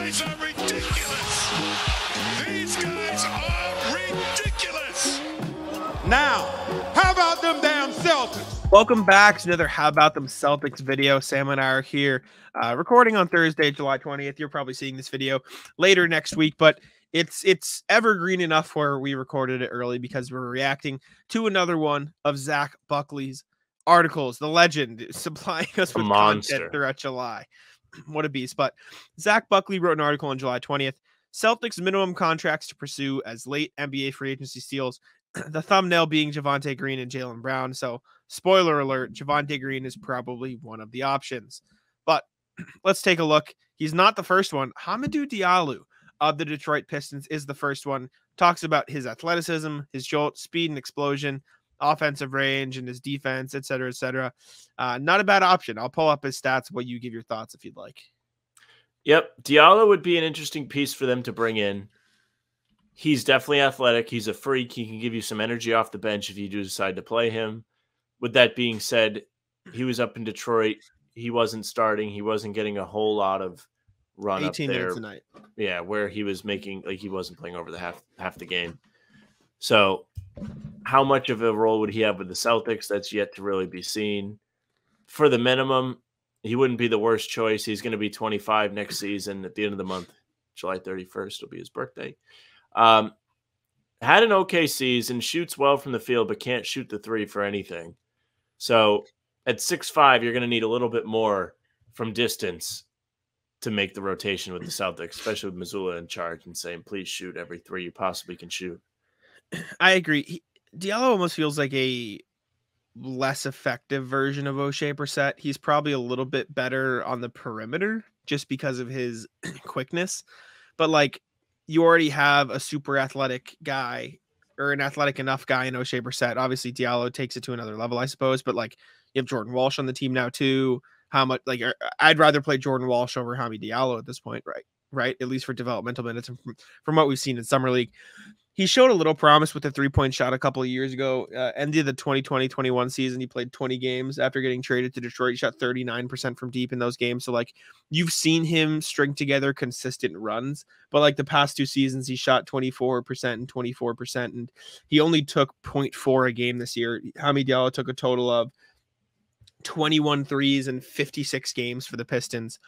guys are ridiculous. These guys are ridiculous. Now, how about them damn Celtics? Welcome back to another How About Them Celtics video. Sam and I are here recording on Thursday, July 20th. You're probably seeing this video later next week, but it's evergreen enough where we recorded it early because we're reacting to another one of Zach Buckley's articles. The legend supplying us with content throughout July. What a beast. But Zach Buckley wrote an article on July 20th. Celtics minimum contracts to pursue as late NBA free agency steals. The thumbnail being Javonte Green and Jaylen Brown. So spoiler alert, Javonte Green is probably one of the options. But let's take a look. He's not the first one. Hamidou Diallo of the Detroit Pistons is the first one. Talks about his athleticism, his jolt, speed and explosion, offensive range, and his defense, et cetera, et cetera. Not a bad option. I'll pull up his stats while you give your thoughts if you'd like. Yep. Diallo would be an interesting piece for them to bring in. He's definitely athletic. He's a freak. He can give you some energy off the bench if you do decide to play him. With that being said, he was up in Detroit. He wasn't starting. He wasn't getting a whole lot of run 18 up there. minutes a night. Yeah, where he was making, like, he wasn't playing over the half the game. So how much of a role would he have with the Celtics? That's yet to really be seen. For the minimum, he wouldn't be the worst choice. He's going to be 25 next season at the end of the month. July 31st will be his birthday. Had an okay season, shoots well from the field, but can't shoot the three for anything. So at 6'5", you're going to need a little bit more from distance to make the rotation with the Celtics, especially with Mazzulla in charge and saying, please shoot every three you possibly can shoot. I agree. Diallo almost feels like a less effective version of O'Shea Brissett. He's probably a little bit better on the perimeter just because of his quickness. But like, you already have a super athletic guy or an athletic enough guy in O'Shea Brissett. Obviously, Diallo takes it to another level, I suppose. But like, you have Jordan Walsh on the team now too. How much? Like, I'd rather play Jordan Walsh over Hamidou Diallo at this point, right? At least for developmental minutes and from what we've seen in summer league. He showed a little promise with the three-point shot a couple of years ago. Ended the 2020-21 season. He played 20 games after getting traded to Detroit. He shot 39% from deep in those games. So, like, you've seen him string together consistent runs. But, like, the past two seasons, he shot 24% and 24%. And he only took 0.4 a game this year. Hamidou Diallo took a total of 21 threes in 56 games for the Pistons.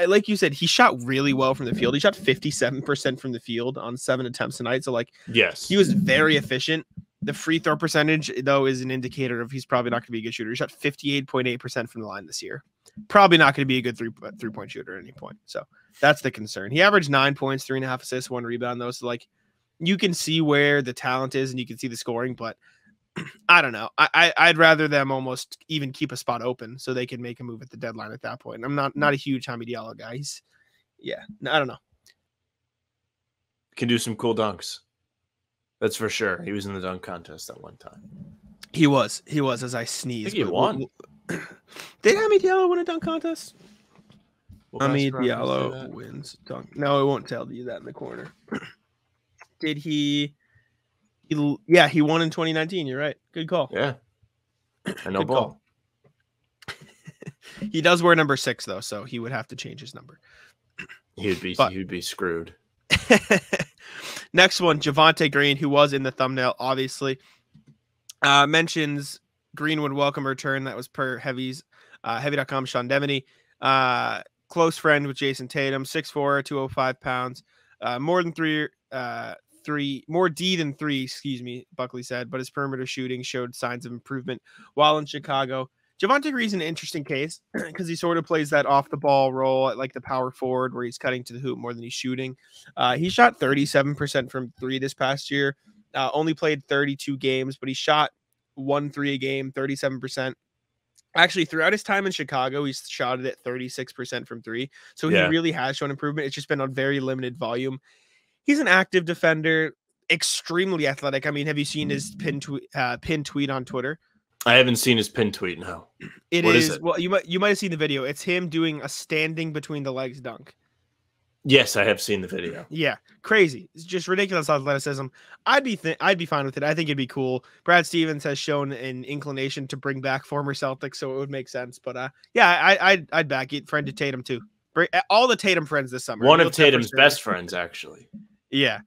Like you said, he shot really well from the field. He shot 57% from the field on 7 attempts tonight. So, like, yes, he was very efficient. The free throw percentage, though, is an indicator of he's probably not going to be a good shooter. He shot 58.8% from the line this year. Probably not going to be a good three-point shooter at any point. So that's the concern. He averaged 9 points, 3.5 assists, 1 rebound, though. So, like, you can see where the talent is and you can see the scoring, but I don't know. I'd rather them almost even keep a spot open so they can make a move at the deadline at that point. I'm not a huge Hamidou Diallo guy. I don't know. Can do some cool dunks. That's for sure. He was in the dunk contest at one time. He was as I sneezed. I think he won. Did Hamidou Diallo win a dunk contest? Hamidou Diallo wins dunk. No, it won't tell you that in the corner. Did he? Yeah, he won in 2019. You're right. Good call. Yeah. I know ball. He does wear number 6 though, so he would have to change his number. He would be screwed. Next one, Javonte Green, who was in the thumbnail, obviously. Mentions Green would welcome a return. That was per Heavy's Heavy.com Sean Devaney. Close friend with Jason Tatum, 6'4", 205 pounds. More D than 3, Buckley said, but his perimeter shooting showed signs of improvement while in Chicago. Javonte Green's an interesting case because he sort of plays that off the ball role at like the power forward where he's cutting to the hoop more than he's shooting. He shot 37% from 3 this past year, only played 32 games, but he shot 1 3 a game, 37%. Actually, throughout his time in Chicago, he's shot it at 36% from 3. So he really has shown improvement. It's just been on very limited volume. He's an active defender, extremely athletic. I mean, have you seen his pin tweet on Twitter? I haven't seen his pin tweet. No. What is it? Well, you might have seen the video. It's him doing a standing between the legs dunk. Yes, I have seen the video. Yeah, crazy. It's just ridiculous athleticism. I'd be fine with it. I think it'd be cool. Brad Stevens has shown an inclination to bring back former Celtics, so it would make sense. But yeah, I'd back it. Friend to Tatum too. All the Tatum friends this summer. One Neil of Tatum's Jefferson. best friends, actually. Yeah.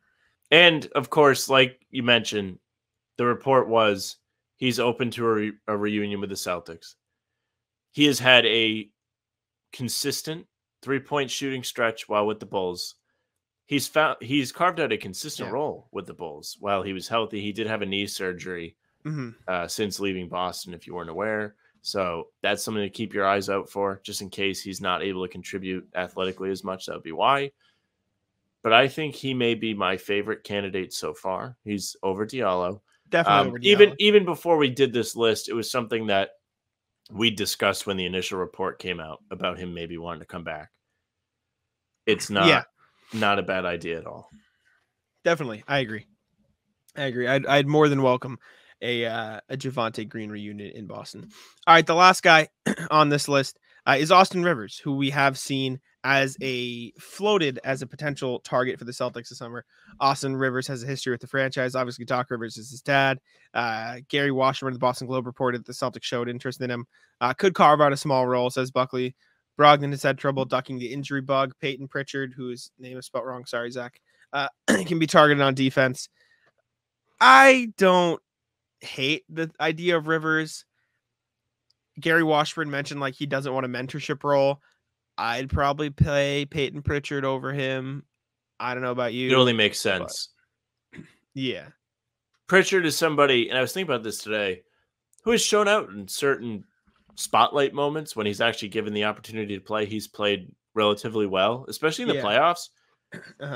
And of course, like you mentioned, the report was he's open to a reunion with the Celtics. He has had a consistent 3-point shooting stretch while with the Bulls. He's carved out a consistent role with the Bulls while he was healthy. He did have a knee surgery since leaving Boston, if you weren't aware. So that's something to keep your eyes out for, just in case he's not able to contribute athletically as much. That would be why. But I think he may be my favorite candidate so far. He's over Diallo. Definitely over Diallo. Even before we did this list, it was something that we discussed when the initial report came out about him maybe wanting to come back. It's not a bad idea at all. Definitely. I agree. I'd more than welcome a Javonte Green reunion in Boston. All right, the last guy on this list is Austin Rivers, who we have seen as floated as a potential target for the Celtics this summer. Austin Rivers has a history with the franchise. Obviously, Doc Rivers is his dad. Gary Washburn of the Boston Globe reported that the Celtics showed interest in him. Could carve out a small role, says Buckley. Brogdon has had trouble ducking the injury bug. Peyton Pritchard, whose name is spelled wrong, sorry, Zach, can be targeted on defense. I don't hate the idea of Rivers. Gary Washburn mentioned like he doesn't want a mentorship role. I'd probably play Peyton Pritchard over him. I don't know about you. It only makes sense. Yeah. Pritchard is somebody, and I was thinking about this today, who has shown out in certain spotlight moments when he's actually given the opportunity to play. He's played relatively well, especially in the playoffs.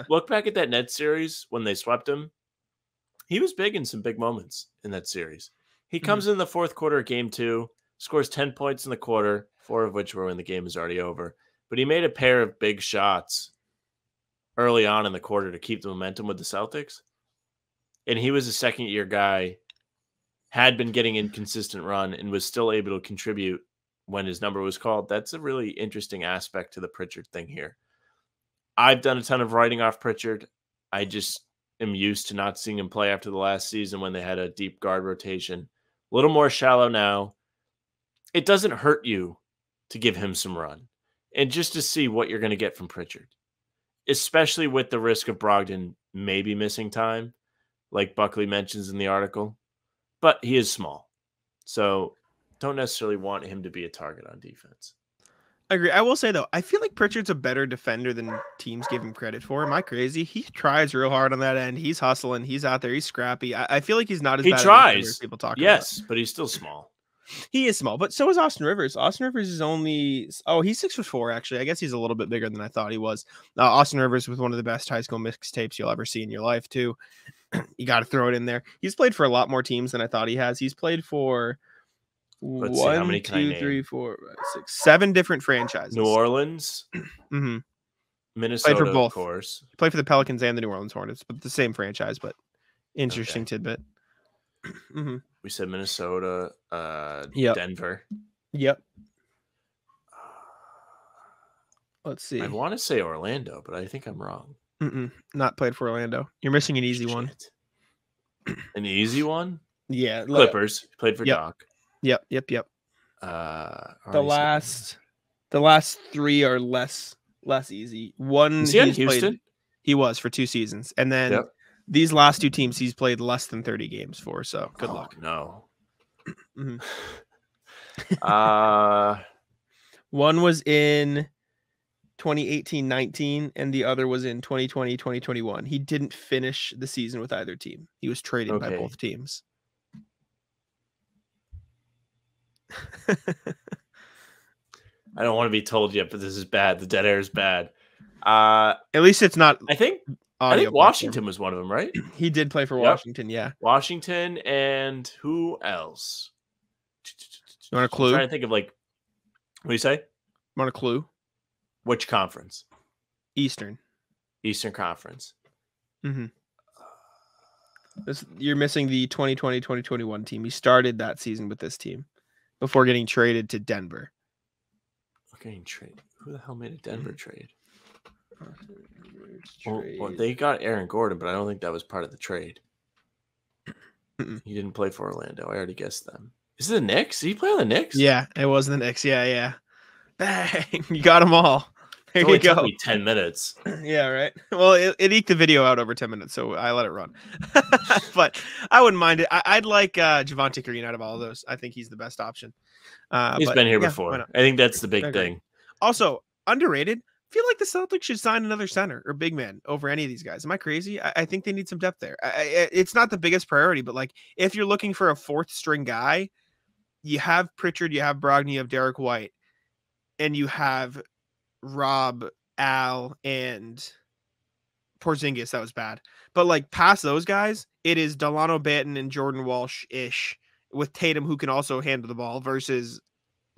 Look back at that Nets series when they swept him. He was big in some big moments in that series. He comes in the fourth quarter of game 2, scores 10 points in the quarter, 4 of which were when the game is already over. But he made a pair of big shots early on in the quarter to keep the momentum with the Celtics. And he was a second-year guy, had been getting inconsistent run, and was still able to contribute when his number was called. That's a really interesting aspect to the Pritchard thing here. I've done a ton of writing off Pritchard. I just am used to not seeing him play after the last season when they had a deep guard rotation. A little more shallow now. It doesn't hurt you to give him some run and just to see what you're going to get from Pritchard, especially with the risk of Brogdon maybe missing time, like Buckley mentions in the article. But he is small, so don't necessarily want him to be a target on defense. I agree. I will say, though, I feel like Pritchard's a better defender than teams give him credit for. Am I crazy? He tries real hard on that end. He's hustling. He's out there. He's scrappy. I feel like he's not as bad as people talk about. Yes, but he's still small. He is small, but so is Austin Rivers. Austin Rivers is only he's 6'4", actually. I guess he's a little bit bigger than I thought he was. Austin Rivers with one of the best high school mixtapes you'll ever see in your life, too. You got to throw it in there. He's played for a lot more teams than I thought he has. He's played for 7 different franchises. New Orleans, Minnesota, played for both. Of course. He played for the Pelicans and the New Orleans Hornets, but the same franchise. But interesting tidbit. We said Minnesota, Denver. Yep. Let's see. I want to say Orlando, but I think I'm wrong. Not played for Orlando. You're missing an easy one. An easy one? Yeah. Clippers. Played for Doc. Yep. The last 3 are less easy. One. Was he on Houston? He was for 2 seasons, and then these last 2 teams he's played less than 30 games for. So good luck. No. One was in 2018-19, and the other was in 2020-2021. He didn't finish the season with either team. He was traded by both teams. I don't want to be told yet, but this is bad. The dead air is bad. At least it's not. I think Washington was one of them, right? He did play for Washington, yeah. Washington, and who else? You want a clue? I'm trying to think of what do you say? Want a clue? Which conference? Eastern Conference. You're missing the 2020-2021 team. He started that season with this team before getting traded to Denver. Getting traded? Who the hell made a Denver trade? Well, they got Aaron Gordon, but I don't think that was part of the trade. He didn't play for Orlando. I already guessed them. Is it the Knicks? Did he play on the Knicks? Yeah, it was the Knicks. Yeah. Bang! You got them all. There It only you go. took me 10 minutes. Yeah, right. Well, it eked the video out over 10 minutes, so I let it run. But I wouldn't mind it. I'd like Javonte Green out of all of those. I think he's the best option. He's But been here yeah, before. why not? I think that's the big I agree. thing. Also, underrated. I feel like the Celtics should sign another center or big man over any of these guys. Am I crazy? I think they need some depth there. It's not the biggest priority, but like if you're looking for a fourth string guy, you have Pritchard, you have Brogdon, you have Derek White, and you have Rob, Al, and Porzingis. That was bad. But like past those guys, it is Delano Banton and Jordan Walsh-ish with Tatum, who can also handle the ball, versus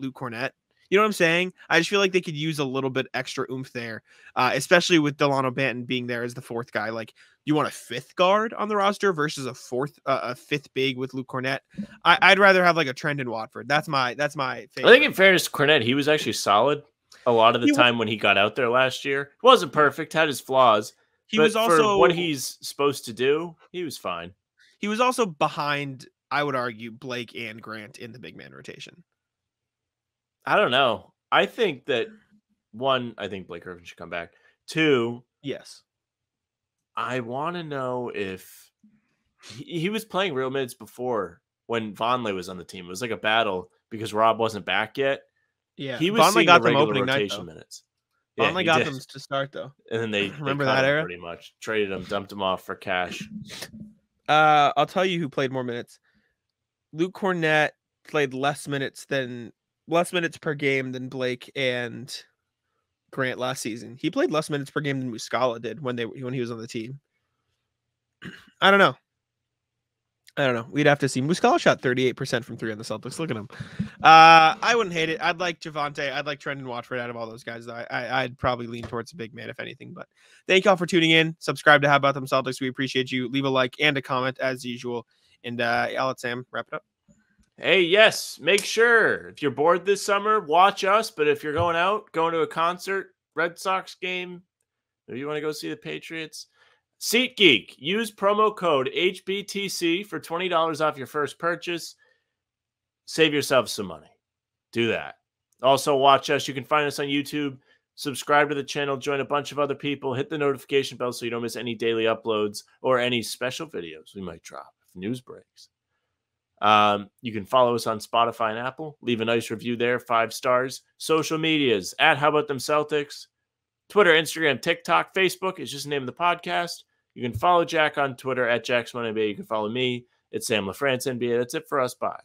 Luke Cornett. You know what I'm saying? I just feel like they could use a little bit extra oomph there, especially with Delano Banton being there as the fourth guy. Like, you want a fifth guard on the roster versus a fifth big with Luke Cornett. I'd rather have like a Trendon Watford. That's my favorite. I think in fairness to Cornette, he was actually solid a lot of the time when he got out there last year. Wasn't perfect, had his flaws. He but was also for what he's supposed to do, he was fine. He was also behind, I would argue, Blake and Grant in the big man rotation. I don't know. I think that one, I think Blake Griffin should come back. Two, yes, I want to know if he was playing real minutes before when Vonleh was on the team. It was like a battle because Rob wasn't back yet. Yeah, he was Vonleh got them regular opening rotation night, minutes. Vonleh got them to start though, and then they remember cut that him era? pretty much traded him, dumped him off for cash. I'll tell you who played more minutes. Luke Cornett played less minutes per game than Blake and Grant last season. He played less minutes per game than Muscala did when he was on the team. I don't know. We'd have to see. Muscala shot 38% from 3 on the Celtics. Look at him. I wouldn't hate it. I'd like Javonte. I'd like Trendon Watford out of all those guys. I'd probably lean towards a big man, if anything. But thank y'all for tuning in. Subscribe to How About Them Celtics. We appreciate you. Leave a like and a comment as usual. And I'll let Sam wrap it up. Hey, yes, make sure if you're bored this summer, watch us. But if you're going to a concert, Red Sox game, if you want to go see the Patriots, SeatGeek, use promo code HBTC for $20 off your first purchase. Save yourself some money. Do that. Also, watch us. You can find us on YouTube. Subscribe to the channel. Join a bunch of other people. Hit the notification bell so you don't miss any daily uploads or any special videos we might drop if news breaks. You can follow us on Spotify and Apple. Leave a nice review there, 5 stars. Social medias at How About Them Celtics. Twitter, Instagram, TikTok, Facebook is just the name of the podcast. You can follow Jack on Twitter at JacksOneNBA. You can follow me at Sam LaFrance NBA. That's it for us. Bye.